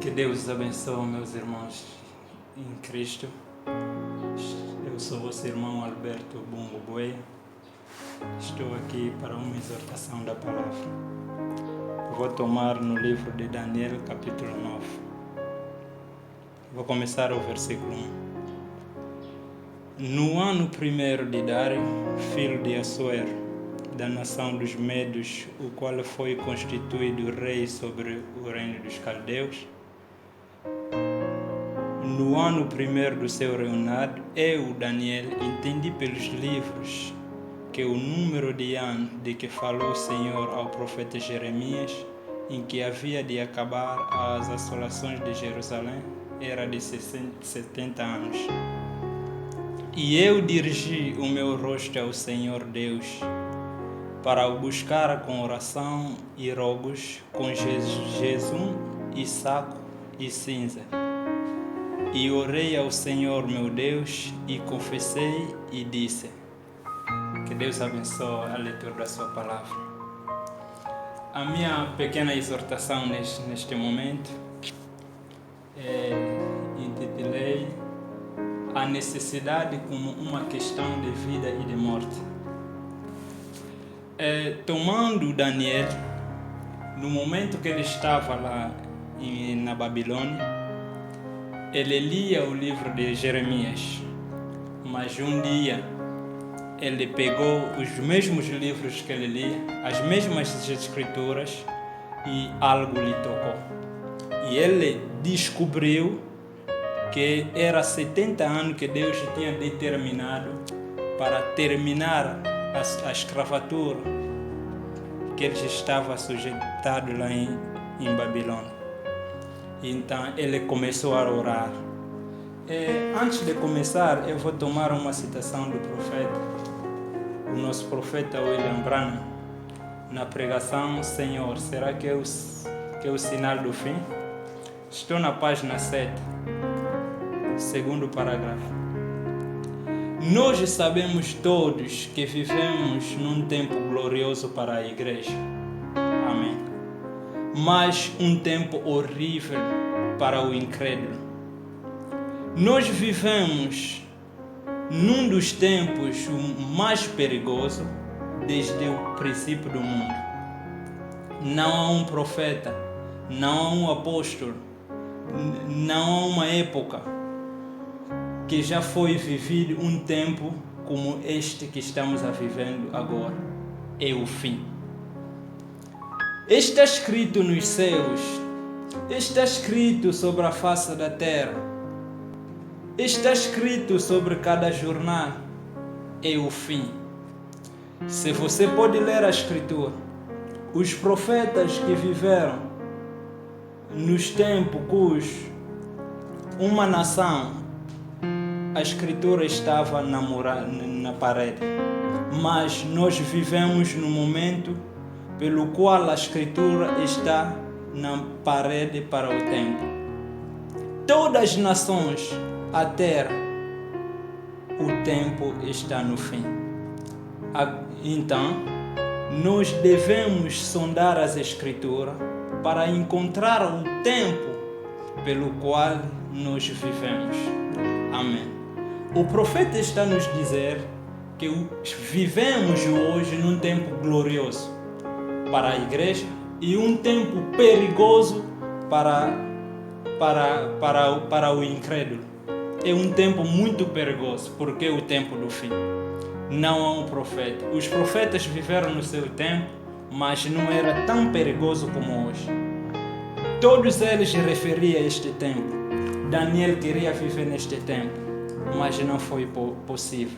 Que Deus os abençoe, meus irmãos em Cristo. Eu sou vosso irmão Alberto Bungo Boia. Estou aqui para uma exortação da palavra. Vou tomar no livro de Daniel, capítulo 9. Vou começar o versículo 1. No ano primeiro de Dário, filho de Assuero, da nação dos Medos, o qual foi constituído rei sobre o reino dos Caldeus, no ano primeiro do seu reinado, eu, Daniel, entendi pelos livros que o número de anos de que falou o Senhor ao profeta Jeremias, em que havia de acabar as assolações de Jerusalém, era de 70 anos. E eu dirigi o meu rosto ao Senhor Deus, para o buscar com oração e rogos, com jejum e saco e cinza. E orei ao Senhor meu Deus, e confessei e disse. Que Deus abençoe a leitura da sua palavra. A minha pequena exortação neste momento intitulei a necessidade como uma questão de vida e de morte. Tomando Daniel, no momento que ele estava lá na Babilônia, ele lia o livro de Jeremias, mas um dia ele pegou os mesmos livros que ele lia, as mesmas escrituras, e algo lhe tocou. E ele descobriu que era 70 anos que Deus tinha determinado para terminar a escravatura que eles estavam sujeitados lá em Babilônia. Então ele começou a orar. Antes de começar, eu vou tomar uma citação do profeta, o nosso profeta William Branham, na pregação Senhor, será que é o sinal do fim? Estou na página 7, segundo parágrafo. Nós sabemos todos que vivemos num tempo glorioso para a igreja. Amém. Mas um tempo horrível para o incrédulo. Nós vivemos num dos tempos mais perigosos desde o princípio do mundo. Não há um profeta, não há um apóstolo, não há uma época que já foi vivido um tempo como este que estamos a vivendo agora. É o fim. Está escrito nos céus, está escrito sobre a face da terra, está escrito sobre cada jornal. É o fim. Se você pode ler a escritura, os profetas que viveram nos tempos cujo uma nação, a escritura estava na parede, mas nós vivemos no momento pelo qual a escritura está na parede para o tempo. Todas as nações, a terra, o tempo está no fim. Então, nós devemos sondar as escrituras para encontrar o tempo pelo qual nós vivemos. Amém. O profeta está nos dizer que vivemos hoje num tempo glorioso para a igreja e um tempo perigoso para o incrédulo. É um tempo muito perigoso, porque é o tempo do fim. Não há um profeta. Os profetas viveram no seu tempo, mas não era tão perigoso como hoje. Todos eles referiam a este tempo. Daniel queria viver neste tempo, mas não foi possível.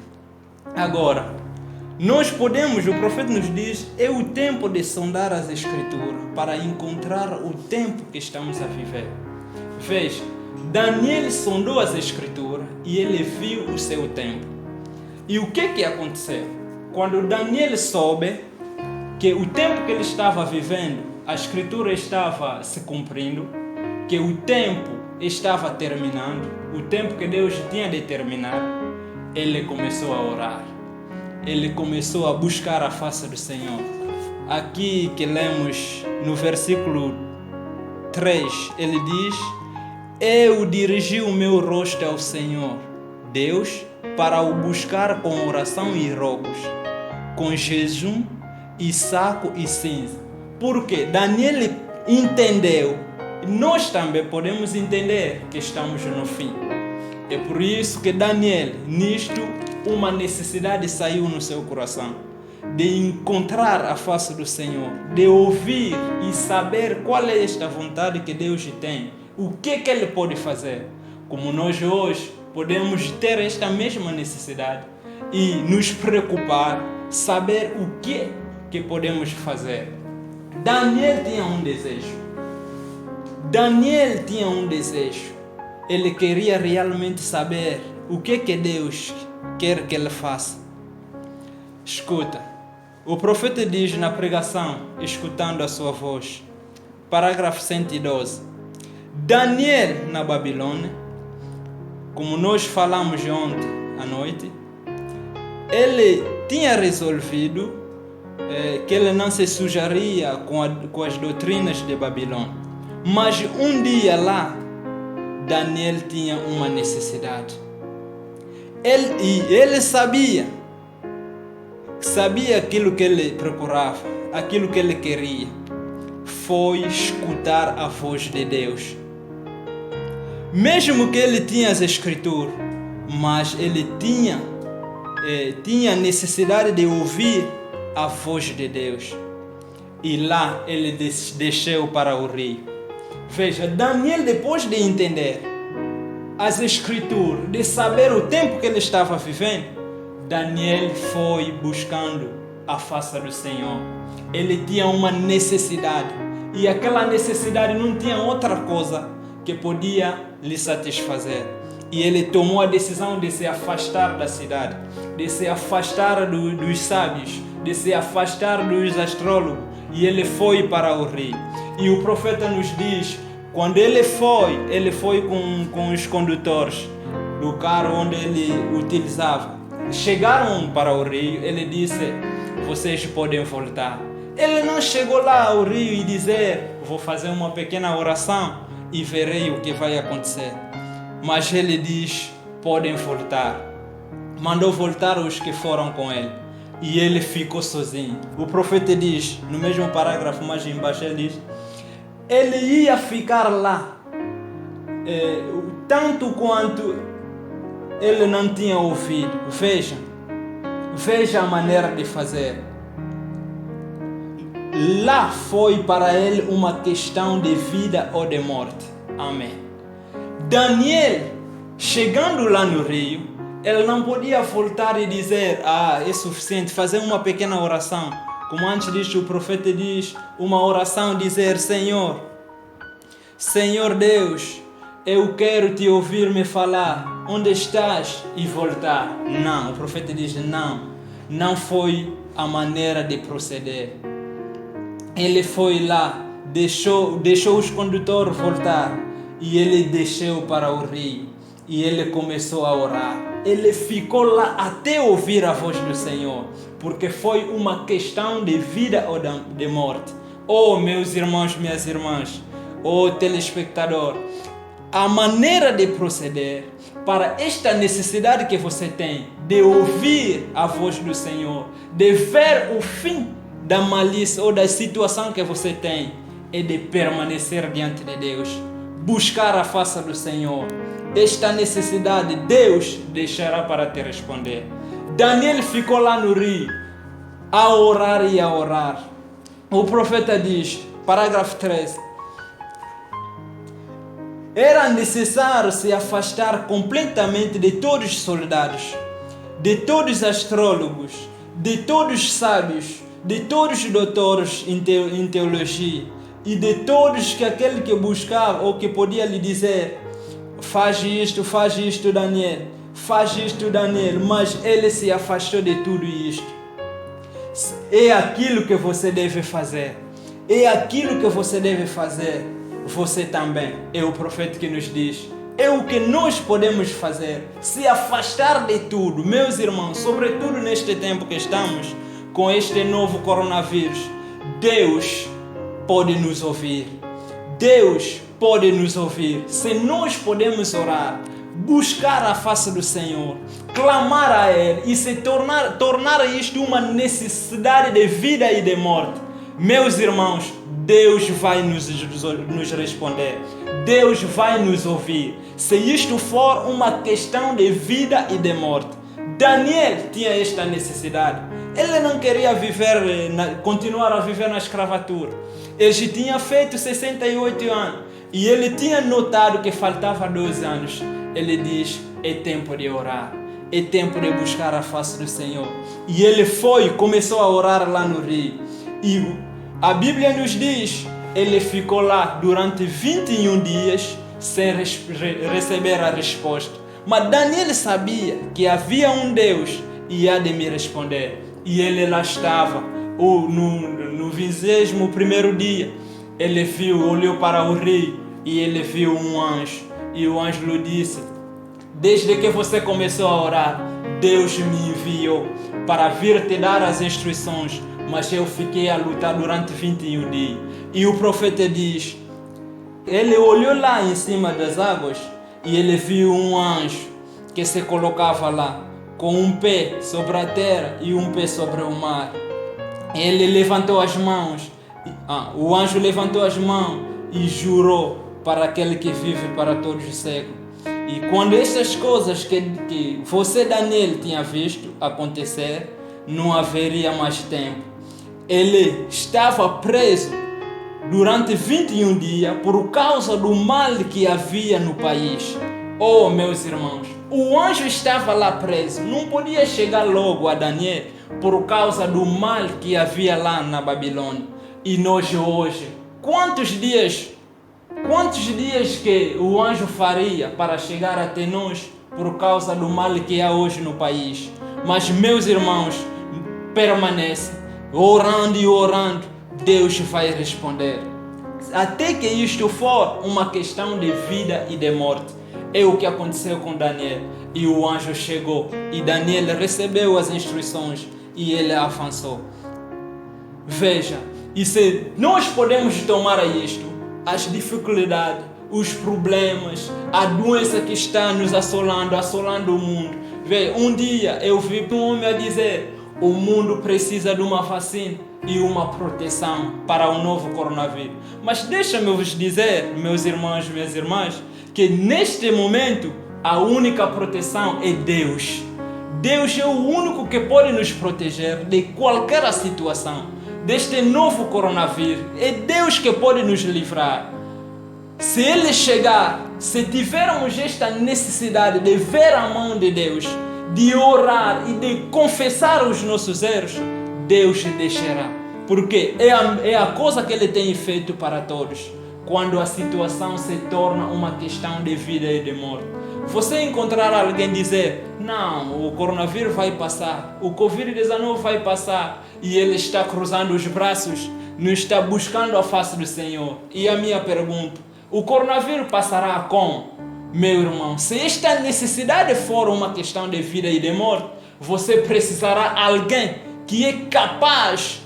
Agora, o profeta nos diz, é o tempo de sondar as escrituras para encontrar o tempo que estamos a viver. Veja, Daniel sondou as escrituras e ele viu o seu tempo. E o que aconteceu? Quando Daniel soube que o tempo que ele estava vivendo, a escritura estava se cumprindo, que o tempo estava terminando, o tempo que Deus tinha determinado, ele começou a orar. Ele começou a buscar a face do Senhor. Aqui que lemos no versículo 3, ele diz eu dirigi o meu rosto ao Senhor, Deus, para o buscar com oração e rogos, com jejum e saco e cinza. Porque Daniel entendeu, nós também podemos entender que estamos no fim. É por isso que Daniel, nisto, uma necessidade saiu no seu coração, de encontrar a face do Senhor, de ouvir e saber qual é esta vontade que Deus tem, o que Ele pode fazer. Como nós hoje podemos ter esta mesma necessidade e nos preocupar, saber o que podemos fazer. Daniel tinha um desejo. Daniel tinha um desejo. Ele queria realmente saber o que Deus quer que ele faça. Escuta, o profeta diz na pregação, escutando a sua voz, parágrafo 112, Daniel na Babilônia, como nós falamos ontem à noite, ele tinha resolvido que ele não se sujaria com as doutrinas de Babilônia. Mas um dia lá, Daniel tinha uma necessidade. Ele sabia aquilo que ele procurava, aquilo que ele queria. Foi escutar a voz de Deus. Mesmo que ele tinha as escrituras, mas ele tinha necessidade de ouvir a voz de Deus. E lá ele desceu para o rio. Veja, Daniel, depois de entender as escrituras, de saber o tempo que ele estava vivendo, Daniel foi buscando a face do Senhor. Ele tinha uma necessidade, e aquela necessidade não tinha outra coisa que podia lhe satisfazer. E ele tomou a decisão de se afastar da cidade, de se afastar dos sábios, de se afastar dos astrólogos, e ele foi para o rio. E o profeta nos diz, quando ele foi com os condutores do carro onde ele utilizava. Chegaram para o rio, ele disse, vocês podem voltar. Ele não chegou lá ao rio e dizer, vou fazer uma pequena oração e verei o que vai acontecer. Mas ele diz, podem voltar. Mandou voltar os que foram com ele. E ele ficou sozinho. O profeta diz, no mesmo parágrafo mais embaixo, ele diz, ele ia ficar lá, tanto quanto ele não tinha ouvido. Veja a maneira de fazer. Lá foi para ele uma questão de vida ou de morte. Amém. Daniel, chegando lá no rio, ele não podia voltar e dizer, é suficiente, fazer uma pequena oração. Como antes disso, o profeta diz, uma oração, dizer, Senhor Deus, eu quero te ouvir me falar, onde estás? E voltar. Não, o profeta diz, não foi a maneira de proceder. Ele foi lá, deixou os condutores voltar, e ele desceu para o rio, e ele começou a orar. Ele ficou lá até ouvir a voz do Senhor, porque foi uma questão de vida ou de morte. Oh, meus irmãos, minhas irmãs, oh, telespectador, a maneira de proceder para esta necessidade que você tem de ouvir a voz do Senhor, de ver o fim da malícia ou da situação que você tem, é de permanecer diante de Deus, buscar a face do Senhor. Esta necessidade Deus deixará para te responder. Daniel ficou lá no rio a orar e a orar. O profeta diz, parágrafo 13, era necessário se afastar completamente de todos os soldados, de todos os astrólogos, de todos os sábios, de todos os doutores em teologia e de todos aquele que buscava ou que podia lhe dizer, faz isto, Daniel, faz isto, Daniel, mas ele se afastou de tudo isto. É aquilo que você deve fazer, é aquilo que você deve fazer, você também. É o profeta que nos diz, é o que nós podemos fazer, se afastar de tudo. Meus irmãos, sobretudo neste tempo que estamos, com este novo coronavírus, Deus pode nos ouvir, Deus pode nos ouvir, se nós podemos orar, buscar a face do Senhor, clamar a Ele e se tornar isto uma necessidade de vida e de morte, meus irmãos, Deus vai nos responder, Deus vai nos ouvir, se isto for uma questão de vida e de morte. Daniel tinha esta necessidade. Ele não queria continuar a viver na escravatura. Ele tinha feito 68 anos e ele tinha notado que faltava 2 anos. Ele diz: é tempo de orar, é tempo de buscar a face do Senhor. E ele começou a orar lá no rio. E a Bíblia nos diz, ele ficou lá durante 21 dias sem receber a resposta. Mas Daniel sabia que havia um Deus e ia de me responder. E ele lá estava, no 21º dia, ele olhou para o rio e ele viu um anjo. E o anjo lhe disse: desde que você começou a orar, Deus me enviou para vir te dar as instruções, mas eu fiquei a lutar durante 21 dias. E o profeta diz, ele olhou lá em cima das águas e ele viu um anjo que se colocava lá, com um pé sobre a terra e um pé sobre o mar. Ele levantou as mãos, o anjo levantou as mãos e jurou para aquele que vive para todos os séculos. E quando estas coisas que você, Daniel, tinha visto acontecer, não haveria mais tempo. Ele estava preso durante 21 dias por causa do mal que havia no país. Oh, meus irmãos, o anjo estava lá preso, não podia chegar logo a Daniel por causa do mal que havia lá na Babilônia. E nós hoje, quantos dias que o anjo faria para chegar até nós por causa do mal que há hoje no país? Mas, meus irmãos, permanece orando e orando, Deus vai responder. Até que isto for uma questão de vida e de morte. É o que aconteceu com Daniel. E o anjo chegou e Daniel recebeu as instruções e ele avançou. Veja, e se nós podemos tomar isto, as dificuldades, os problemas, a doença que está nos assolando o mundo. Veja, um dia eu vi um homem a dizer: o mundo precisa de uma vacina e uma proteção para o novo coronavírus. Mas deixa-me vos dizer, meus irmãos e minhas irmãs, que neste momento a única proteção é Deus. Deus é o único que pode nos proteger de qualquer situação, deste novo coronavírus. É Deus que pode nos livrar. Se Ele chegar, se tivermos esta necessidade de ver a mão de Deus, de orar e de confessar os nossos erros, Deus deixará. Porque é a coisa que Ele tem feito para todos. Quando a situação se torna uma questão de vida e de morte, você encontrar alguém dizer: não, o coronavírus vai passar, o Covid-19 vai passar, e ele está cruzando os braços, não está buscando a face do Senhor. E a minha pergunta: o coronavírus passará como? Meu irmão, se esta necessidade for uma questão de vida e de morte, você precisará de alguém que é capaz,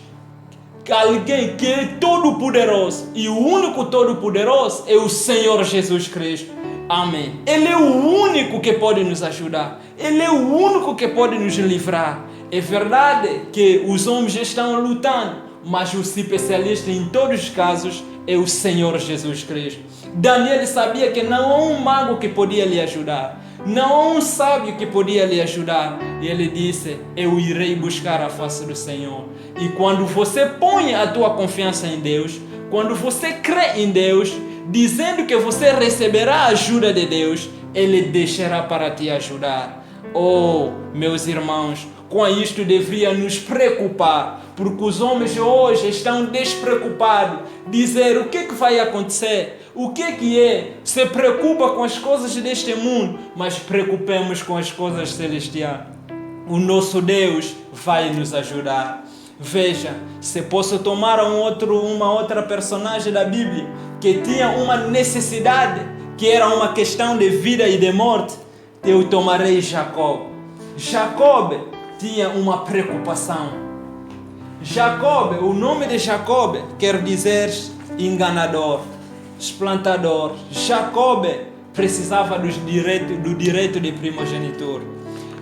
alguém que é todo-poderoso. E o único todo-poderoso é o Senhor Jesus Cristo. Amém. Ele é o único que pode nos ajudar. Ele é o único que pode nos livrar. É verdade que os homens estão lutando, mas o especialista em todos os casos é o Senhor Jesus Cristo. Daniel sabia que não há um mago que podia lhe ajudar, não há um sábio que podia lhe ajudar. E ele disse: eu irei buscar a face do Senhor. E quando você põe a tua confiança em Deus, quando você crê em Deus, dizendo que você receberá a ajuda de Deus, Ele deixará para te ajudar. Oh, meus irmãos, com isto devia nos preocupar, porque os homens hoje estão despreocupados, dizer o que vai acontecer, o que é, se preocupa com as coisas deste mundo, mas preocupemos com as coisas celestiais. O nosso Deus vai nos ajudar. Veja, se posso tomar uma outra personagem da Bíblia que tinha uma necessidade, que era uma questão de vida e de morte, eu tomarei Jacó. Jacó tinha uma preocupação. Jacó, o nome de Jacó quer dizer enganador. explantador. Jacob precisava do direito de primogenitura.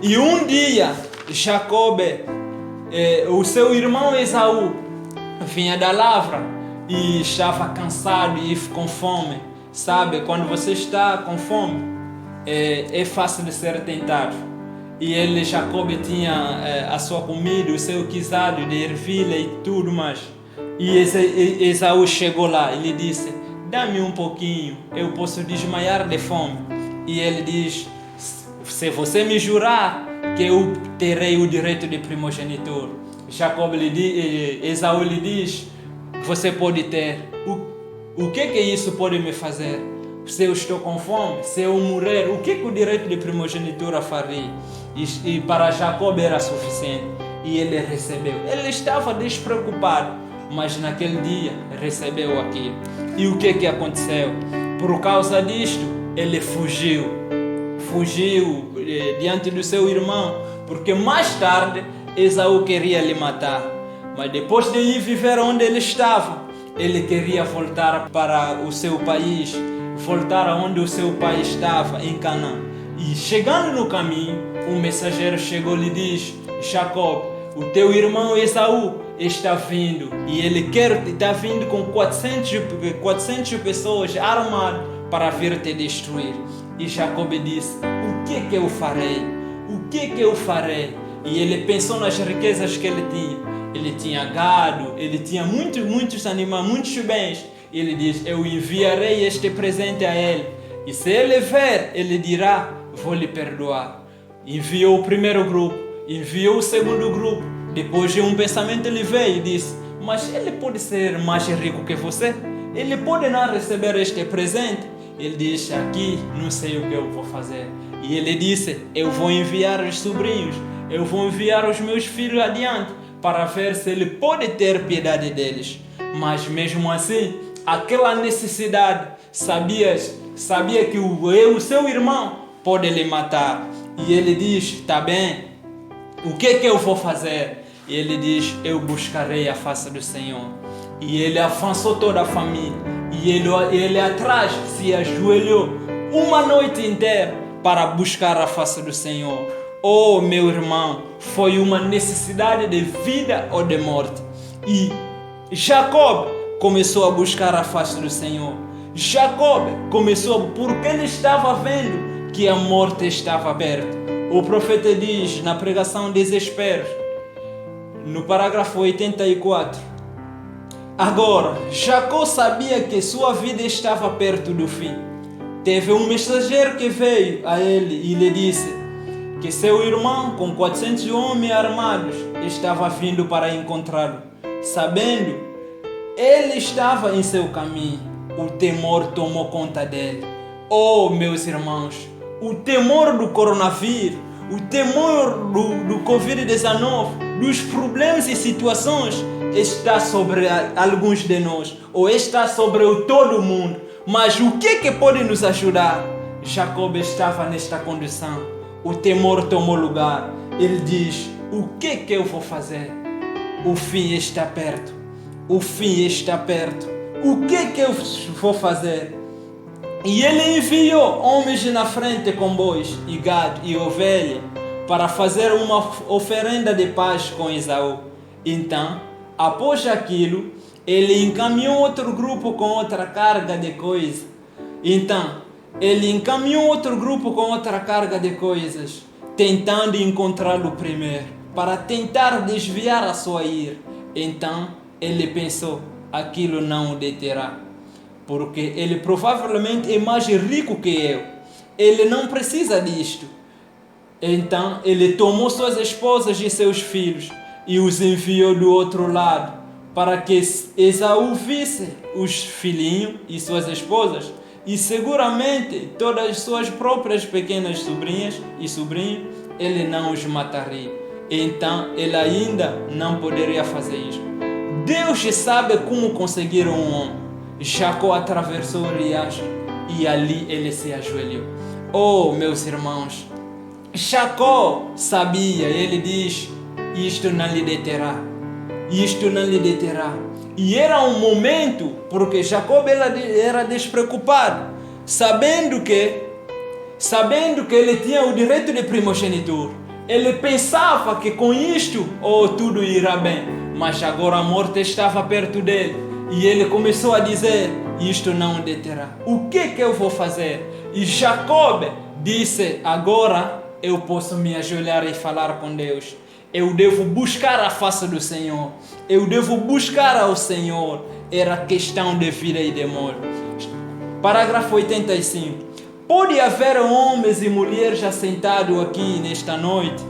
E um dia, Jacob, o seu irmão Esaú, vinha da lavra e estava cansado e com fome. Sabe, quando você está com fome, é fácil de ser tentado. E Jacob tinha a sua comida, o seu guisado de ervilha e tudo mais. E Esaú chegou lá e lhe disse: dá-me um pouquinho, eu posso desmaiar de fome. E ele diz: se você me jurar que eu terei o direito de primogenitura. Esaú lhe diz: você pode ter. O que isso pode me fazer? Se eu estou com fome, se eu morrer, o que o direito de primogenitura faria? E para Jacob era suficiente. E ele recebeu. Ele estava despreocupado, mas naquele dia recebeu aquilo. E o que aconteceu? Por causa disto, ele fugiu diante do seu irmão, porque mais tarde Esaú queria lhe matar. Mas depois de ir viver onde ele estava, ele queria voltar para o seu país, voltar aonde o seu pai estava, em Canaã. E chegando no caminho, um mensageiro chegou e lhe diz: Jacob, o teu irmão Esaú está vindo, e ele está vindo com 400 pessoas armadas para vir te destruir. E Jacob disse: o que eu farei? O que eu farei? E ele pensou nas riquezas que ele tinha. Ele tinha gado, ele tinha muitos animais, muitos bens. E ele diz: eu enviarei este presente a ele. E se ele ver, ele dirá: vou lhe perdoar. Enviou o primeiro grupo, enviou o segundo grupo. Depois de um pensamento ele veio e disse: mas ele pode ser mais rico que você? Ele pode não receber este presente? Ele disse: aqui não sei o que eu vou fazer. E ele disse: eu vou enviar os sobrinhos, eu vou enviar os meus filhos adiante, para ver se ele pode ter piedade deles. Mas mesmo assim, aquela necessidade, sabia que o seu irmão pode lhe matar. E ele diz: tá bem, o que eu vou fazer? E ele diz: eu buscarei a face do Senhor. E ele avançou toda a família. E ele atrás se ajoelhou uma noite inteira para buscar a face do Senhor. Oh, meu irmão, foi uma necessidade de vida ou de morte. E Jacob começou a buscar a face do Senhor. Jacob começou porque ele estava vendo que a morte estava perto. O profeta diz na pregação Desespero, no parágrafo 84: agora, Jacó sabia que sua vida estava perto do fim. Teve um mensageiro que veio a ele e lhe disse que seu irmão, com 400 homens armados, estava vindo para encontrá-lo. Sabendo, ele estava em seu caminho. O temor tomou conta dele. Oh, meus irmãos, o temor do coronavírus, o temor do Covid-19, dos problemas e situações, está sobre alguns de nós, ou está sobre todo mundo. Mas o que pode nos ajudar? Jacob estava nesta condição. O temor tomou lugar. Ele diz: o que eu vou fazer? O fim está perto. O fim está perto. O que eu vou fazer? E ele enviou homens na frente com bois e gado e ovelha para fazer uma oferenda de paz com Esaú. Então, após aquilo, ele encaminhou outro grupo com outra carga de coisas. Tentando encontrá-lo primeiro, para tentar desviar a sua ira. Então, ele pensou: aquilo não o deterá, porque ele provavelmente é mais rico que eu. Ele não precisa disto. Então, ele tomou suas esposas e seus filhos e os enviou do outro lado, para que Esaú visse os filhinhos e suas esposas, e seguramente todas as suas próprias pequenas sobrinhas e sobrinhos, ele não os mataria. Então ele ainda não poderia fazer isso. Deus sabe como conseguir um homem. Jacó atravessou o riacho e ali ele se ajoelhou. Oh, meus irmãos, Jacó sabia, ele diz: isto não lhe deterá. isto não lhe deterá. E era um momento, porque Jacob era despreocupado, sabendo que ele tinha o direito de primogenitura. Ele pensava que com isto, tudo irá bem. Mas agora a morte estava perto dele. E ele começou a dizer, isto não o deterá. O que eu vou fazer? E Jacob disse, agora eu posso me ajoelhar e falar com Deus. Eu devo buscar a face do Senhor. Eu devo buscar ao Senhor. Era questão de vida e de morte. Parágrafo 85. Pode haver homens e mulheres assentados aqui nesta noite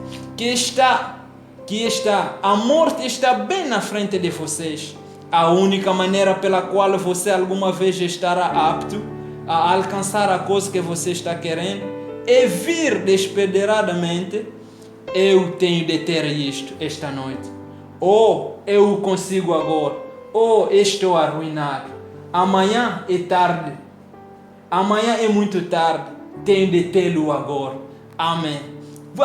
a morte está bem na frente de vocês. A única maneira pela qual você alguma vez estará apto a alcançar a coisa que você está querendo é vir desesperadamente. Eu tenho de ter isto esta noite. Ou eu consigo agora. Ou estou arruinado. Amanhã é tarde. Amanhã é muito tarde. Tenho de tê-lo agora. Amém.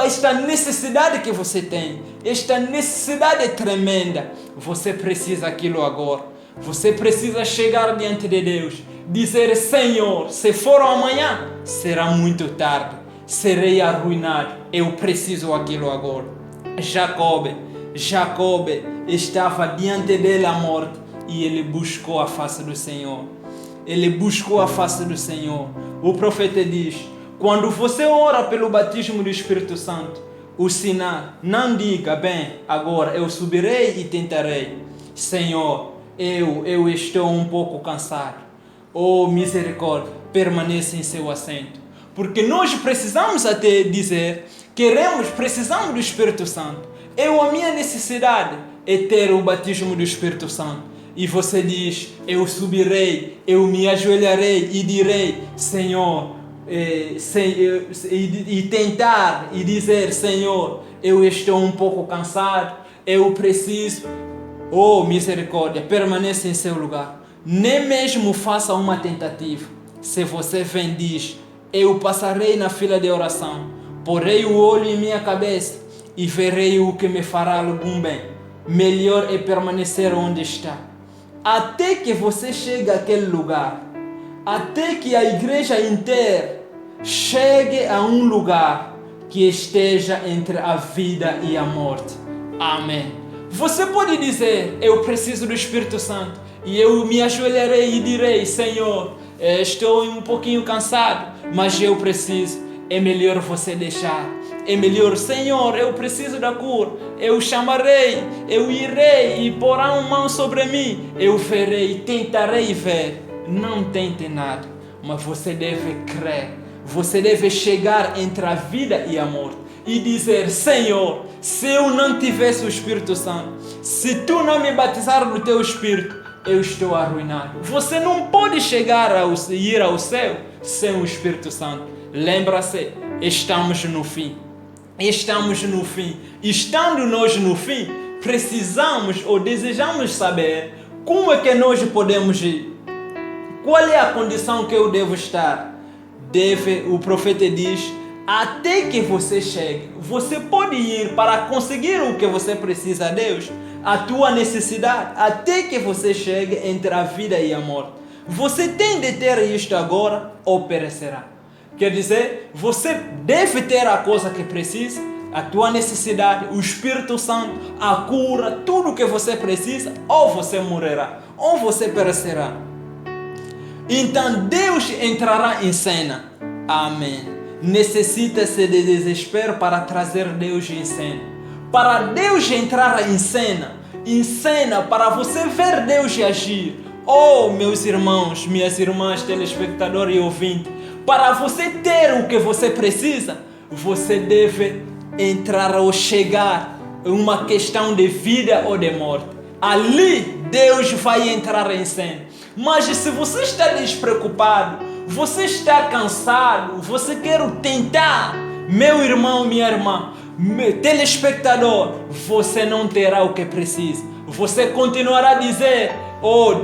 Esta necessidade que você tem, esta necessidade é tremenda. Você precisa aquilo agora. Você precisa chegar diante de Deus. Dizer, Senhor, se for amanhã, será muito tarde. Serei arruinado. Eu preciso aquilo agora. Jacob estava diante dele a morte. E ele buscou a face do Senhor. Ele buscou a face do Senhor. O profeta diz, quando você ora pelo batismo do Espírito Santo, o sinal, não diga, bem, agora eu subirei e tentarei. Senhor, eu estou um pouco cansado. Misericórdia, permaneça em seu assento. Porque nós precisamos até dizer, precisamos do Espírito Santo. A minha necessidade é ter o batismo do Espírito Santo. E você diz, eu subirei, eu me ajoelharei e direi, Senhor, e tentar e dizer, Senhor, eu estou um pouco cansado, eu preciso. Misericórdia, permaneça em seu lugar. Nem mesmo faça uma tentativa. Se você vem e diz, eu passarei na fila de oração, porei o olho em minha cabeça e verei o que me fará algum bem. Melhor é permanecer onde está. Até que você chegue àquele lugar, até que a igreja inteira chegue a um lugar que esteja entre a vida e a morte. Amém. Você pode dizer, eu preciso do Espírito Santo, e eu me ajoelharei e direi, Senhor, estou um pouquinho cansado, mas eu preciso. É melhor você deixar. É melhor, Senhor, eu preciso da cura. Eu chamarei, eu irei e porá uma mão sobre mim. Eu verei, tentarei ver. Não tente nada, mas você deve crer. Você deve chegar entre a vida e a morte e dizer, Senhor, se eu não tivesse o Espírito Santo, se tu não me batizar no teu Espírito, eu estou arruinado. Você não pode ir ao céu sem o Espírito Santo. Lembra-se, estamos no fim. Estamos no fim. Estando nós no fim, precisamos ou desejamos saber como é que nós podemos ir. Qual é a condição que eu devo estar? O profeta diz, até que você chegue. Você pode ir para conseguir o que você precisa a Deus, a tua necessidade, até que você chegue entre a vida e a morte. Você tem de ter isto agora ou perecerá. Quer dizer, você deve ter a coisa que precisa, a tua necessidade, o Espírito Santo, a cura, tudo o que você precisa, ou você morrerá, ou você perecerá. Então Deus entrará em cena. Amém. Necessita-se de desespero para trazer Deus em cena. Para Deus entrar em cena para você ver Deus agir. Meus irmãos, minhas irmãs, telespectador e ouvinte, para você ter o que você precisa, você deve entrar ou chegar em uma questão de vida ou de morte. Ali Deus vai entrar em cena. Mas se você está despreocupado, você está cansado, você quer tentar, meu irmão, minha irmã, telespectador, você não terá o que precisa. Você continuará a dizer,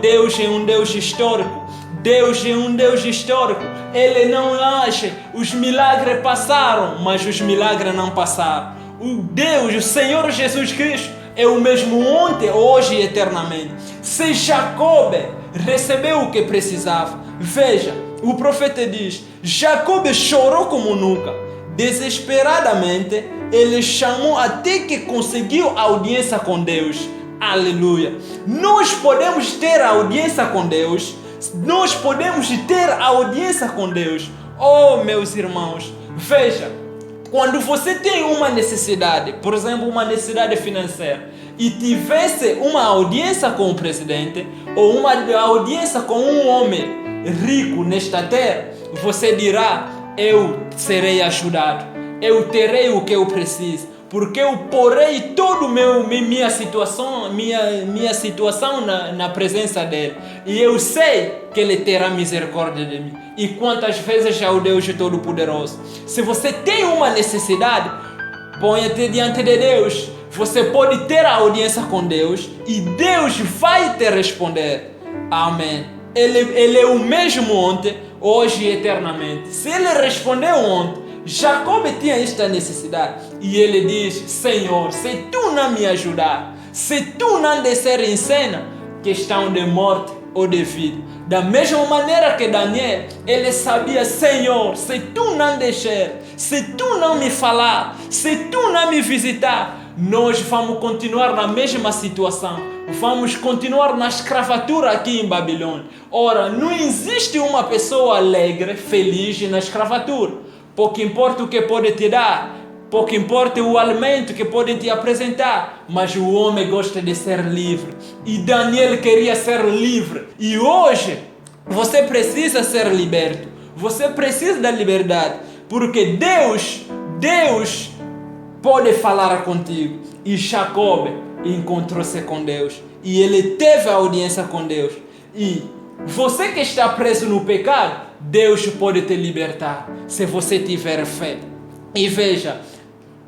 Deus é um Deus histórico. Deus é um Deus histórico. Ele não age. Os milagres passaram, mas os milagres não passaram. O Senhor Jesus Cristo, é o mesmo ontem, hoje e eternamente. Se Jacob recebeu o que precisava, veja, o profeta diz, Jacob chorou como nunca, desesperadamente, ele chamou até que conseguiu audiência com Deus. Aleluia! Nós podemos ter audiência com Deus, nós podemos ter audiência com Deus. Oh, meus irmãos, veja, quando você tem uma necessidade, por exemplo, uma necessidade financeira, e tivesse uma audiência com o presidente, ou uma audiência com um homem rico nesta terra, você dirá, eu serei ajudado, eu terei o que eu preciso, porque eu porei toda minha situação na presença dele, e eu sei que ele terá misericórdia de mim. E quantas vezes já o Deus Todo-Poderoso. Se você tem uma necessidade, ponha-te diante de Deus. Você pode ter a audiência com Deus e Deus vai te responder. Amém. Ele é o mesmo ontem, hoje e eternamente. Se ele respondeu ontem, Jacob tinha esta necessidade e ele diz, Senhor, se tu não me ajudar, se tu não descer em cena, questão de morte ou de vida. Da mesma maneira que Daniel, ele sabia, Senhor, se tu não deixar, se tu não me falar, se tu não me visitar, nós vamos continuar na mesma situação. Vamos continuar na escravatura aqui em Babilônia. Ora, não existe uma pessoa alegre, feliz na escravatura. Pouco importa o que pode te dar, pouco importa o alimento que pode te apresentar, mas o homem gosta de ser livre. E Daniel queria ser livre. E hoje, você precisa ser liberto. Você precisa da liberdade. Porque Deus pode falar contigo. E Jacob encontrou-se com Deus. E ele teve a audiência com Deus. E você que está preso no pecado, Deus pode te libertar, se você tiver fé. E veja,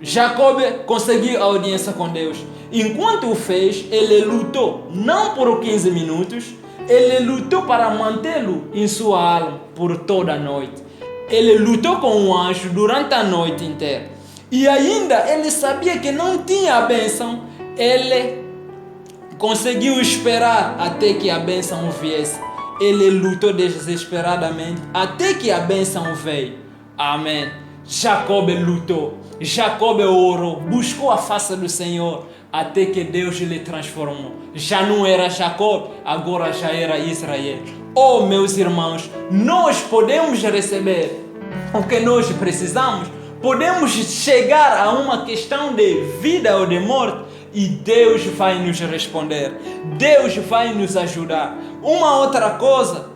Jacob conseguiu a audiência com Deus. Enquanto o fez, ele lutou, não por 15 minutos, ele lutou para mantê-lo em sua alma por toda a noite. Ele lutou com um anjo durante a noite inteira. E ainda ele sabia que não tinha a bênção, ele conseguiu esperar até que a bênção viesse. Ele lutou desesperadamente até que a bênção veio. Amém. Jacob lutou, Jacob orou, buscou a face do Senhor, até que Deus lhe transformou. Já não era Jacob, agora já era Israel. Oh, meus irmãos, nós podemos receber o que nós precisamos, podemos chegar a uma questão de vida ou de morte, e Deus vai nos responder, Deus vai nos ajudar. Uma outra coisa,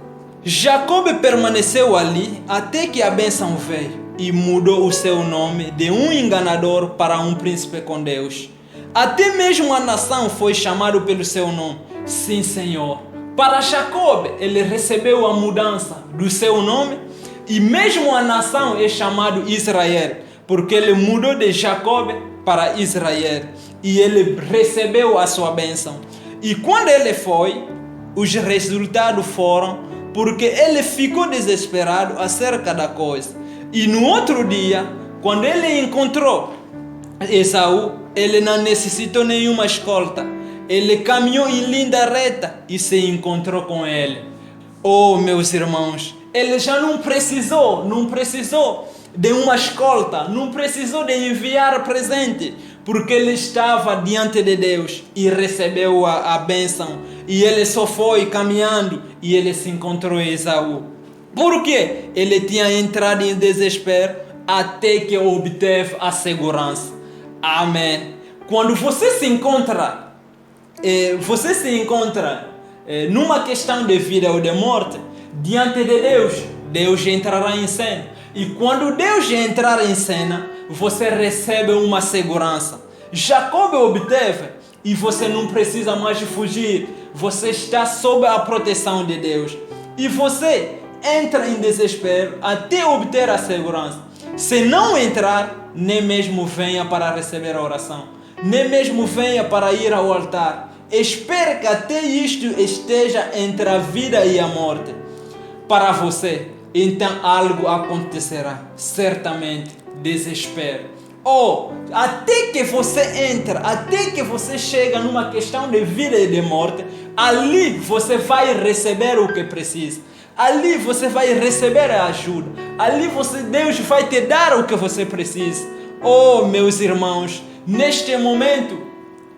Jacob permaneceu ali até que a bênção veio e mudou o seu nome de um enganador para um príncipe com Deus. Até mesmo a nação foi chamada pelo seu nome. Sim, Senhor. Para Jacob, ele recebeu a mudança do seu nome e mesmo a nação é chamada Israel, porque ele mudou de Jacob para Israel e ele recebeu a sua bênção. E quando ele foi, os resultados foram porque ele ficou desesperado acerca da coisa. E no outro dia, quando ele encontrou Esaú, ele não necessitou nenhuma escolta. Ele caminhou em linda reta e se encontrou com ele. Oh, meus irmãos, ele já não precisou de uma escolta, não precisou de enviar presente, porque ele estava diante de Deus e recebeu a bênção. E ele só foi caminhando e ele se encontrou em Esaú. Por quê? Ele tinha entrado em desespero até que obteve a segurança. Amém. Quando você se encontra numa questão de vida ou de morte, diante de Deus, Deus entrará em cena. E quando Deus entrar em cena, você recebe uma segurança. Jacob obteve e você não precisa mais fugir. Você está sob a proteção de Deus. E você entra em desespero até obter a segurança. Se não entrar, nem mesmo venha para receber a oração, nem mesmo venha para ir ao altar. Espere que até isto esteja entre a vida e a morte para você. Então algo acontecerá, certamente desespero. até que você entra, até que você chega numa questão de vida e de morte, ali você vai receber o que precisa. Ali você vai receber a ajuda. Ali Deus vai te dar o que você precisa. Meus irmãos, neste momento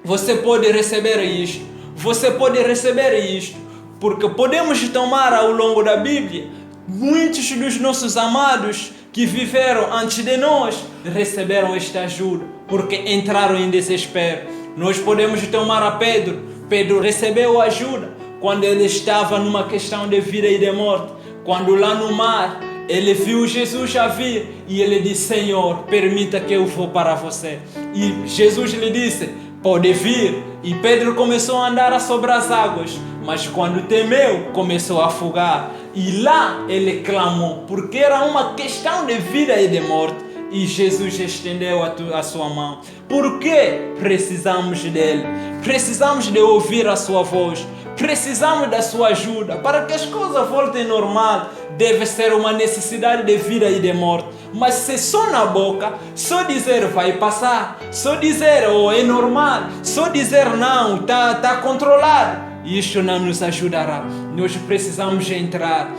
você pode receber isto. Você pode receber isto, porque podemos tomar ao longo da Bíblia, muitos dos nossos amados que viveram antes de nós receberam esta ajuda, porque entraram em desespero. Nós podemos tomar a Pedro. Pedro recebeu ajuda quando ele estava numa questão de vida e de morte. Quando lá no mar, ele viu Jesus a vir e ele disse: Senhor, permita que eu vou para você. E Jesus lhe disse: pode vir. E Pedro começou a andar sobre as águas, mas quando temeu, começou a afogar. E lá ele clamou, porque era uma questão de vida e de morte. E Jesus estendeu a sua mão. Por que precisamos dele? Precisamos de ouvir a sua voz. Precisamos da sua ajuda. Para que as coisas voltem normal, deve ser uma necessidade de vida e de morte. Mas se só na boca, só dizer vai passar, só dizer é normal, só dizer não, tá controlado, isto não nos ajudará. Nós precisamos entrar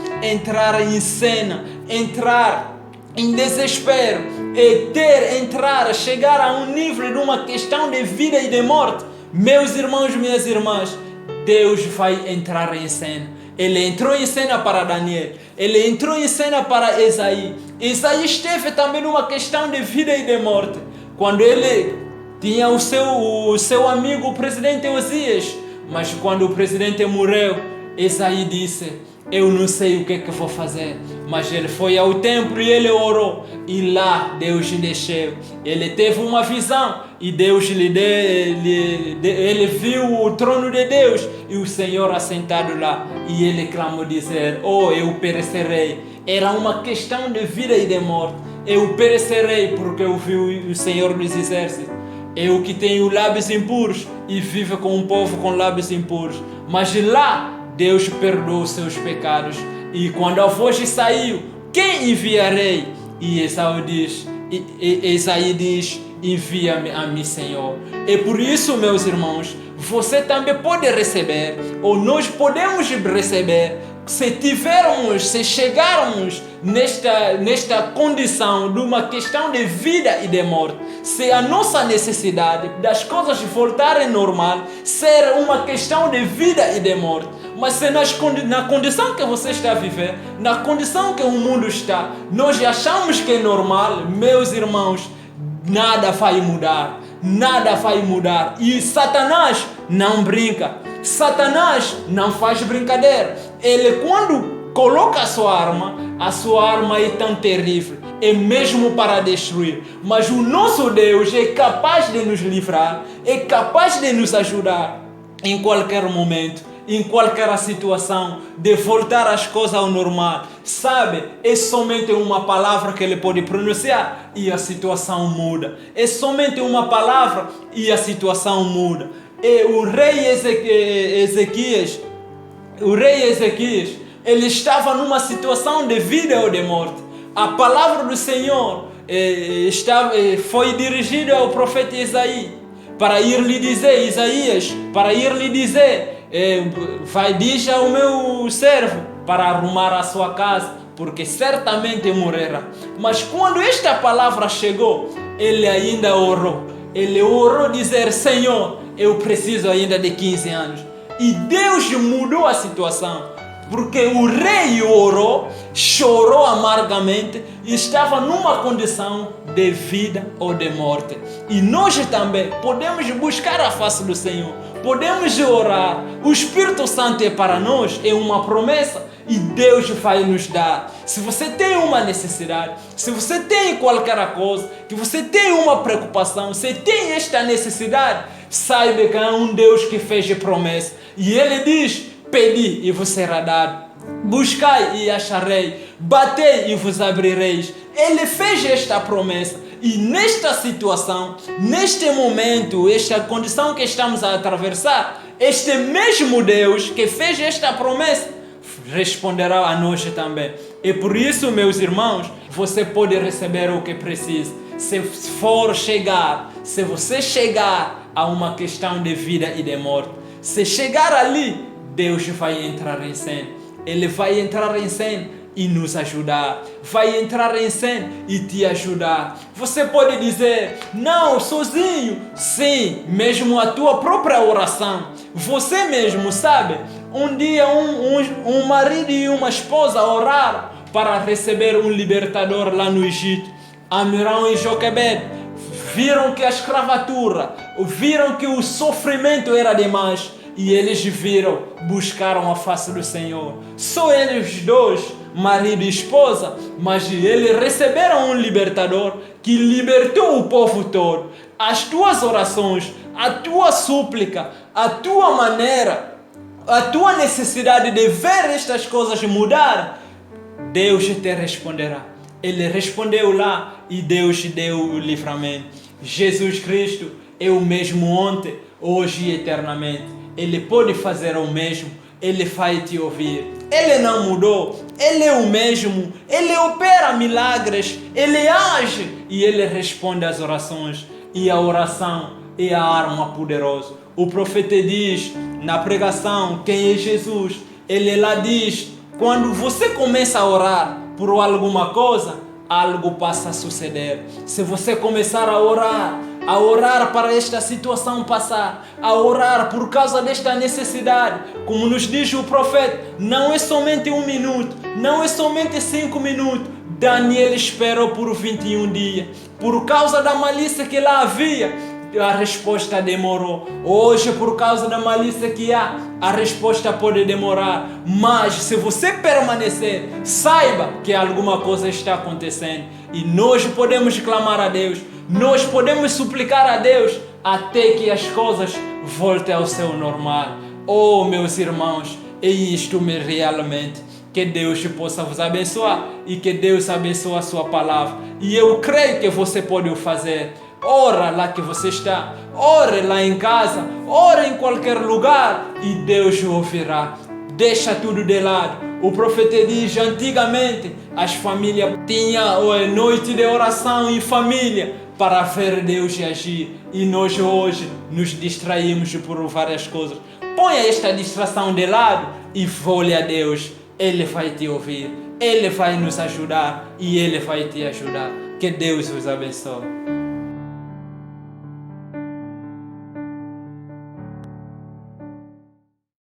em cena, entrar em desespero e chegar a um nível de uma questão de vida e de morte. Meus irmãos, minhas irmãs, Deus vai entrar em cena. Ele entrou em cena para Daniel. Ele entrou em cena para Isaías. Isaías esteve também numa questão de vida e de morte. Quando ele tinha o seu amigo, o presidente Osias. Mas quando o presidente morreu, Isaías disse: eu não sei o que vou fazer. Mas ele foi ao templo e ele orou. E lá Deus lhe deixou. Ele teve uma visão e Deus lhe deu. Ele viu o trono de Deus e o Senhor assentado lá. E ele clamou dizer: eu perecerei. Era uma questão de vida e de morte. Eu perecerei porque eu vi o Senhor dos Exércitos. Eu que tenho lábios impuros e vivo com um povo com lábios impuros. Mas lá Deus perdoou seus pecados. E quando a voz saiu: quem enviarei? E Isaías diz: envia-me a mim, Senhor. E por isso, meus irmãos, você também pode receber, ou nós podemos receber, se chegarmos nesta condição de uma questão de vida e de morte, se a nossa necessidade das coisas voltarem normal, ser uma questão de vida e de morte. Mas se na condição que você está a viver, na condição que o mundo está, nós achamos que é normal, meus irmãos, nada vai mudar. Nada vai mudar. E Satanás não brinca. Satanás não faz brincadeira. Ele, quando coloca a sua arma é tão terrível. É mesmo para destruir. Mas o nosso Deus é capaz de nos livrar. É capaz de nos ajudar em qualquer momento, em qualquer situação, de voltar as coisas ao normal. Sabe, é somente uma palavra que ele pode pronunciar e a situação muda. É somente uma palavra e a situação muda. E o rei Ezequias, ele estava numa situação de vida ou de morte. A palavra do Senhor foi dirigida ao profeta Isaías para ir lhe dizer: diz ao meu servo para arrumar a sua casa, porque certamente morrerá. Mas quando esta palavra chegou, ele ainda orou. Ele orou dizer: Senhor, eu preciso ainda de 15 anos. E Deus mudou a situação, porque o rei orou, chorou amargamente e estava numa condição de vida ou de morte. E nós também podemos buscar a face do Senhor, podemos orar. O Espírito Santo é para nós, é uma promessa e Deus vai nos dar. Se você tem uma necessidade, se você tem qualquer coisa, que você tem uma preocupação, se tem esta necessidade, saiba que é um Deus que fez promessa. E Ele diz: pedi e vos será dado, buscai e acharei, batei e vos abrireis. Ele fez esta promessa. E nesta situação, neste momento, esta condição que estamos a atravessar, este mesmo Deus que fez esta promessa responderá a nós também. E por isso, meus irmãos, você pode receber o que precisa. se você chegar a uma questão de vida e de morte, se chegar ali, Deus vai entrar em cena. Ele vai entrar em cena e nos ajudar. Vai entrar em cena e te ajudar. Você pode dizer, não, sozinho. Sim, mesmo a tua própria oração. Você mesmo sabe, um dia um marido e uma esposa oraram para receber um libertador lá no Egito. Amram e Joquebed viram que a escravatura, viram que o sofrimento era demais. E eles buscaram a face do Senhor. Só eles dois, marido e esposa, mas eles receberam um libertador que libertou o povo todo. As tuas orações, a tua súplica, a tua maneira, a tua necessidade de ver estas coisas mudar, Deus te responderá. Ele respondeu lá e Deus te deu o livramento. Jesus Cristo é o mesmo ontem, hoje e eternamente. Ele pode fazer o mesmo, Ele vai te ouvir. Ele não mudou, Ele é o mesmo, Ele opera milagres, Ele age e Ele responde às orações. E a oração é a arma poderosa. O profeta diz na pregação quem é Jesus. Ele lá diz, quando você começa a orar por alguma coisa, algo passa a suceder. Se você começar a orar para esta situação passar, a orar por causa desta necessidade, como nos diz o profeta, não é somente 1 minuto, não é somente 5 minutos. Daniel esperou por 21 dias, por causa da malícia que lá havia. A resposta demorou. Hoje, por causa da malícia que há, a resposta pode demorar. Mas se você permanecer, saiba que alguma coisa está acontecendo. E nós podemos clamar a Deus, nós podemos suplicar a Deus até que as coisas voltem ao seu normal. Oh, meus irmãos, é isto realmente. Que Deus possa vos abençoar e que Deus abençoe a sua palavra. E eu creio que você pode o fazer. Ora lá que você está, ore lá em casa, ore em qualquer lugar e Deus o ouvirá. Deixa tudo de lado. O profeta diz, antigamente as famílias tinham noite de oração em família para ver Deus agir. E nós hoje nos distraímos por várias coisas. Ponha esta distração de lado e olhe a Deus. Ele vai te ouvir, Ele vai nos ajudar e Ele vai te ajudar. Que Deus os abençoe.